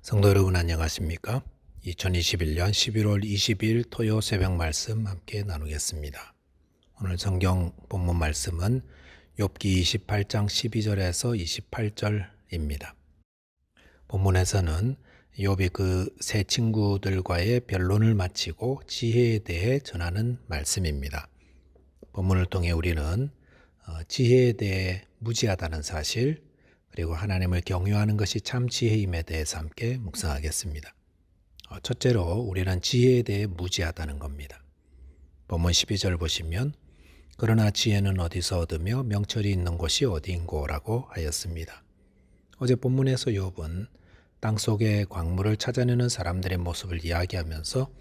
성도 여러분 안녕하십니까? 2021년 11월 20일 토요 새벽 말씀 함께 나누겠습니다. 오늘 성경 본문 말씀은 욥기 28장 12절에서 28절입니다. 본문에서는 욥이 그 세 친구들과의 변론을 마치고 지혜에 대해 전하는 말씀입니다. 본문을 통해 우리는 지혜에 대해 무지하다는 사실, 그리고 하나님을 경외하는 것이 참 지혜임에 대해서 함께 묵상하겠습니다. 첫째로 우리는 지혜에 대해 무지하다는 겁니다. 본문 12절 보시면 그러나 지혜는 어디서 얻으며 명철이 있는 곳이 어디인고 라고 하였습니다. 어제 본문에서 욥은 땅속의 광물을 찾아내는 사람들의 모습을 이야기하면서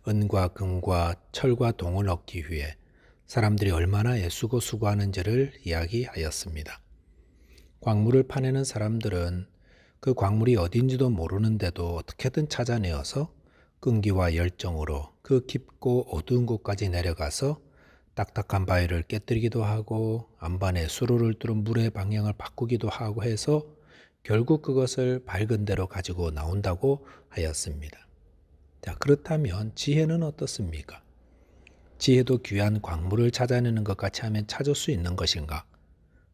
은과 금과 철과 동을 얻기 위해 사람들이 얼마나 애쓰고 수고하는지를 이야기하였습니다. 광물을 파내는 사람들은 그 광물이 어딘지도 모르는데도 어떻게든 찾아내어서 끈기와 열정으로 그 깊고 어두운 곳까지 내려가서 딱딱한 바위를 깨뜨리기도 하고 안반에 수로를 뚫은 물의 방향을 바꾸기도 하고 해서 결국 그것을 밝은 대로 가지고 나온다고 하였습니다. 자, 그렇다면 지혜는 어떻습니까? 지혜도 귀한 광물을 찾아내는 것 같이 하면 찾을 수 있는 것인가?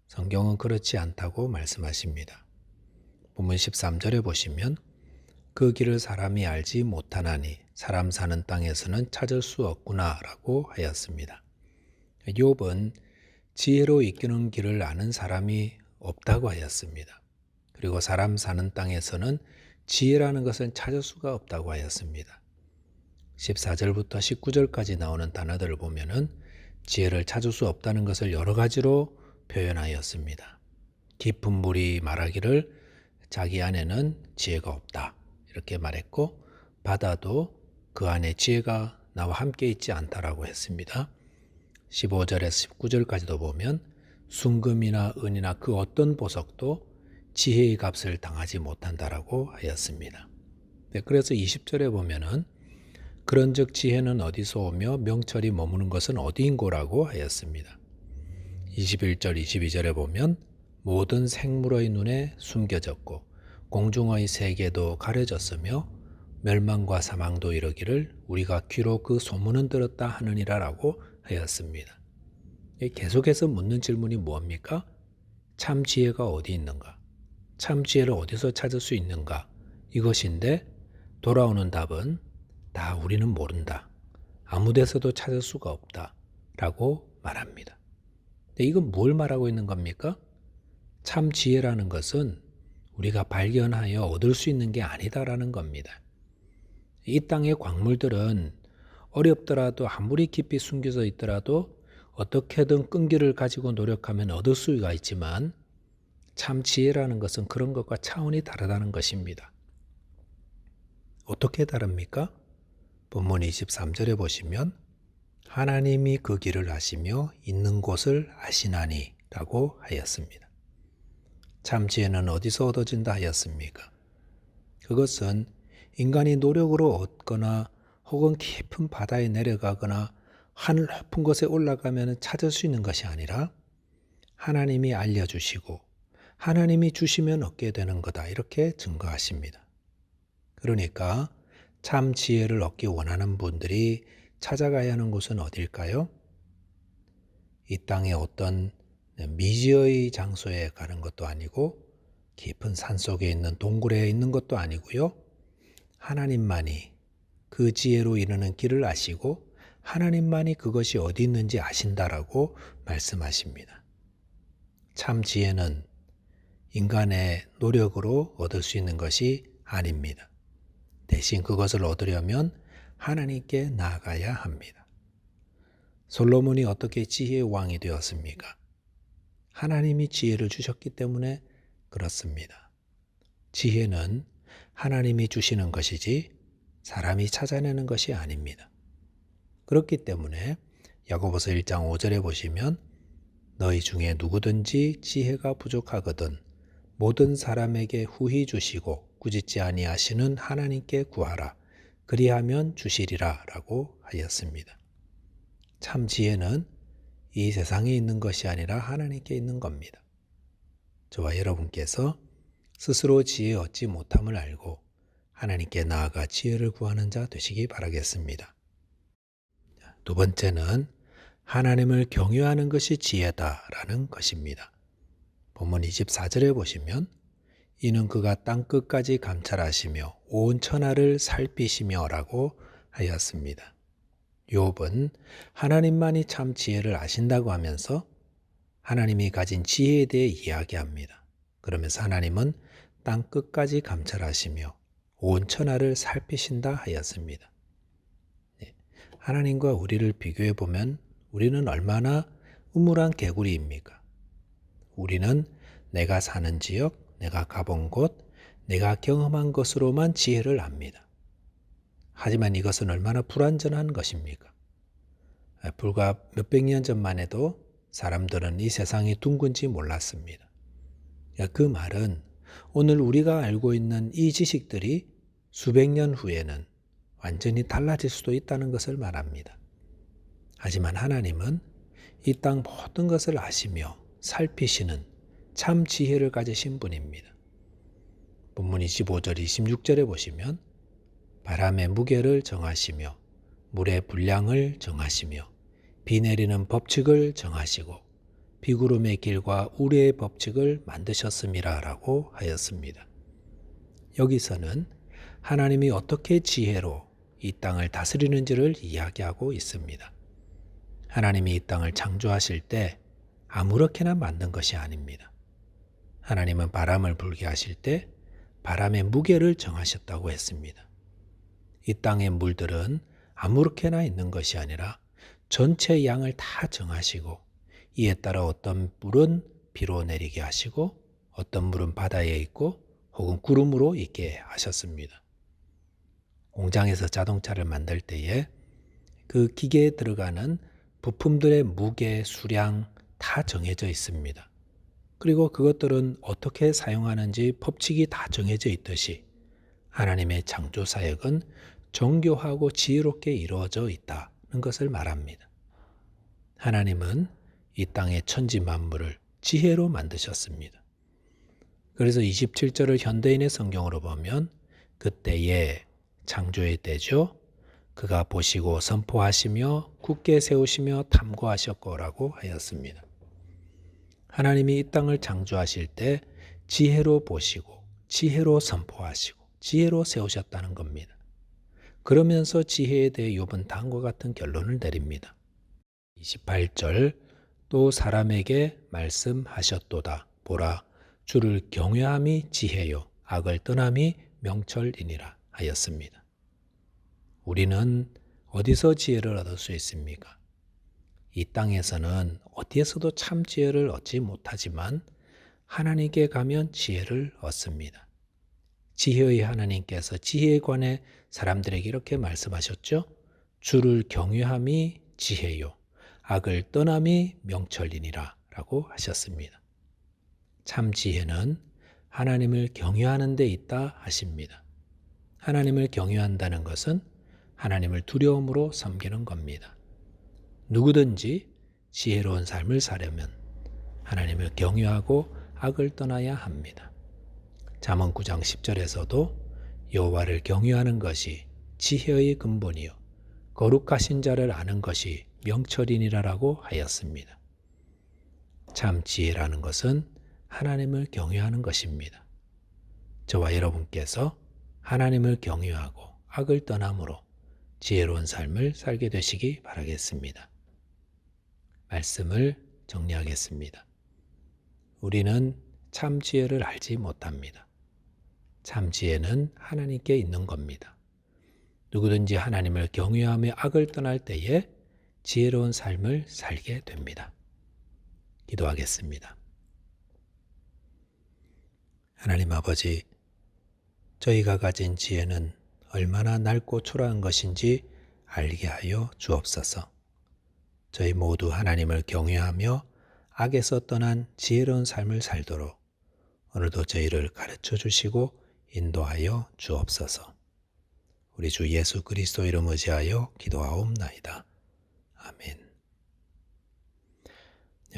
성경은 그렇지 않다고 말씀하십니다. 본문 13절에 보시면 그 길을 사람이 알지 못하나니 사람 사는 땅에서는 찾을 수 없구나 라고 하였습니다. 욥은 지혜로 이끄는 길을 아는 사람이 없다고 하였습니다. 그리고 사람 사는 땅에서는 지혜라는 것은 찾을 수가 없다고 하였습니다. 14절부터 19절까지 나오는 단어들을 보면은 지혜를 찾을 수 없다는 것을 여러 가지로 표현하였습니다. 깊은 물이 말하기를 자기 안에는 지혜가 없다 이렇게 말했고, 바다도 그 안에 지혜가 나와 함께 있지 않다라고 했습니다. 15절에서 19절까지도 보면 순금이나 은이나 그 어떤 보석도 지혜의 값을 당하지 못한다라고 하였습니다. 그래서 20절에 보면은 그런즉 지혜는 어디서 오며 명철이 머무는 것은 어디인고라고 하였습니다. 21절, 22절에 보면 모든 생물의 눈에 숨겨졌고 공중의 세계도 가려졌으며 멸망과 사망도 이르기를 우리가 귀로 그 소문은 들었다 하느니라 라고 하였습니다. 계속해서 묻는 질문이 무엇입니까? 참 지혜가 어디 있는가? 참 지혜를 어디서 찾을 수 있는가? 이것인데 돌아오는 답은 다 우리는 모른다. 아무 데서도 찾을 수가 없다 라고 말합니다. 이건 뭘 말하고 있는 겁니까? 참 지혜라는 것은 우리가 발견하여 얻을 수 있는 게 아니다라는 겁니다. 이 땅의 광물들은 어렵더라도 아무리 깊이 숨겨져 있더라도 어떻게든 끈기를 가지고 노력하면 얻을 수가 있지만 참 지혜라는 것은 그런 것과 차원이 다르다는 것입니다. 어떻게 다릅니까? 본문 23절에 보시면 하나님이 그 길을 아시며 있는 곳을 아시나니 라고 하였습니다. 참 지혜는 어디서 얻어진다 하였습니까? 그것은 인간이 노력으로 얻거나 혹은 깊은 바다에 내려가거나 하늘 높은 곳에 올라가면 찾을 수 있는 것이 아니라 하나님이 알려주시고 하나님이 주시면 얻게 되는 거다 이렇게 증거하십니다. 그러니까 참 지혜를 얻기 원하는 분들이 찾아가야 하는 곳은 어딜까요? 이 땅의 어떤 미지의 장소에 가는 것도 아니고 깊은 산속에 있는 동굴에 있는 것도 아니고요. 하나님만이 그 지혜로 이르는 길을 아시고 하나님만이 그것이 어디 있는지 아신다라고 말씀하십니다. 참 지혜는 인간의 노력으로 얻을 수 있는 것이 아닙니다. 대신 그것을 얻으려면 하나님께 나아가야 합니다. 솔로몬이 어떻게 지혜의 왕이 되었습니까? 하나님이 지혜를 주셨기 때문에 그렇습니다. 지혜는 하나님이 주시는 것이지 사람이 찾아내는 것이 아닙니다. 그렇기 때문에 야고보서 1장 5절에 보시면 너희 중에 누구든지 지혜가 부족하거든 모든 사람에게 후히 주시고 꾸짖지 아니하시는 하나님께 구하라. 그리하면 주시리라 라고 하였습니다. 참 지혜는 이 세상에 있는 것이 아니라 하나님께 있는 겁니다. 저와 여러분께서 스스로 지혜 얻지 못함을 알고 하나님께 나아가 지혜를 구하는 자 되시기 바라겠습니다. 두 번째는 하나님을 경외하는 것이 지혜다라는 것입니다. 본문 24절에 보시면 이는 그가 땅끝까지 감찰하시며 온 천하를 살피시며라고 하였습니다. 욥은 하나님만이 참 지혜를 아신다고 하면서 하나님이 가진 지혜에 대해 이야기합니다. 그러면서 하나님은 땅끝까지 감찰하시며 온 천하를 살피신다 하였습니다. 하나님과 우리를 비교해 보면 우리는 얼마나 우물한 개구리입니까? 우리는 내가 사는 지역, 내가 가본 곳, 내가 경험한 것으로만 지혜를 압니다. 하지만 이것은 얼마나 불완전한 것입니까? 불과 몇백 년 전만 해도 사람들은 이 세상이 둥근지 몰랐습니다. 그 말은 오늘 우리가 알고 있는 이 지식들이 수백 년 후에는 완전히 달라질 수도 있다는 것을 말합니다. 하지만 하나님은 이 땅 모든 것을 아시며 살피시는 참 지혜를 가지신 분입니다. 본문 25절 26절에 보시면 바람의 무게를 정하시며 물의 분량을 정하시며 비 내리는 법칙을 정하시고 비구름의 길과 우레의 법칙을 만드셨음이라 라고 하였습니다. 여기서는 하나님이 어떻게 지혜로 이 땅을 다스리는지를 이야기하고 있습니다. 하나님이 이 땅을 창조하실 때 아무렇게나 만든 것이 아닙니다. 하나님은 바람을 불게 하실 때 바람의 무게를 정하셨다고 했습니다. 이 땅의 물들은 아무렇게나 있는 것이 아니라 전체 양을 다 정하시고 이에 따라 어떤 물은 비로 내리게 하시고 어떤 물은 바다에 있고 혹은 구름으로 있게 하셨습니다. 공장에서 자동차를 만들 때에 그 기계에 들어가는 부품들의 무게, 수량 다 정해져 있습니다. 그리고 그것들은 어떻게 사용하는지 법칙이 다 정해져 있듯이 하나님의 창조 사역은 정교하고 지혜롭게 이루어져 있다는 것을 말합니다. 하나님은 이 땅의 천지 만물을 지혜로 만드셨습니다. 그래서 27절을 현대인의 성경으로 보면 그때에 창조의 때죠. 그가 보시고 선포하시며 굳게 세우시며 탐구하셨고라고 하였습니다. 하나님이 이 땅을 창조하실 때 지혜로 보시고 지혜로 선포하시고 지혜로 세우셨다는 겁니다. 그러면서 지혜에 대해 욥은 다음과 같은 결론을 내립니다. 28절 또 사람에게 말씀하셨도다. 보라 주를 경외함이 지혜요 악을 떠남이 명철이니라 하였습니다. 우리는 어디서 지혜를 얻을 수 있습니까? 이 땅에서는 어디에서도 참 지혜를 얻지 못하지만 하나님께 가면 지혜를 얻습니다. 지혜의 하나님께서 지혜에 관해 사람들에게 이렇게 말씀하셨죠. 주를 경외함이 지혜요 악을 떠남이 명철이니라 라고 하셨습니다. 참 지혜는 하나님을 경외하는 데 있다 하십니다. 하나님을 경외한다는 것은 하나님을 두려움으로 섬기는 겁니다. 누구든지 지혜로운 삶을 사려면 하나님을 경외하고 악을 떠나야 합니다. 잠언 9장 10절에서도 여호와를 경외하는 것이 지혜의 근본이요 거룩하신 자를 아는 것이 명철이니라라고 하였습니다. 참 지혜라는 것은 하나님을 경외하는 것입니다. 저와 여러분께서 하나님을 경외하고 악을 떠남으로 지혜로운 삶을 살게 되시기 바라겠습니다. 말씀을 정리하겠습니다. 우리는 참 지혜를 알지 못합니다. 참 지혜는 하나님께 있는 겁니다. 누구든지 하나님을 경외하며 악을 떠날 때에 지혜로운 삶을 살게 됩니다. 기도하겠습니다. 하나님 아버지, 저희가 가진 지혜는 얼마나 넓고 초라한 것인지 알게 하여 주옵소서. 저희 모두 하나님을 경외하며 악에서 떠난 지혜로운 삶을 살도록 오늘도 저희를 가르쳐 주시고 인도하여 주옵소서. 우리 주 예수 그리스도 이름 의지하여 기도하옵나이다. 아멘.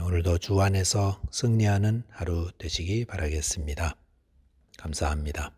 오늘도 주 안에서 승리하는 하루 되시기 바라겠습니다. 감사합니다.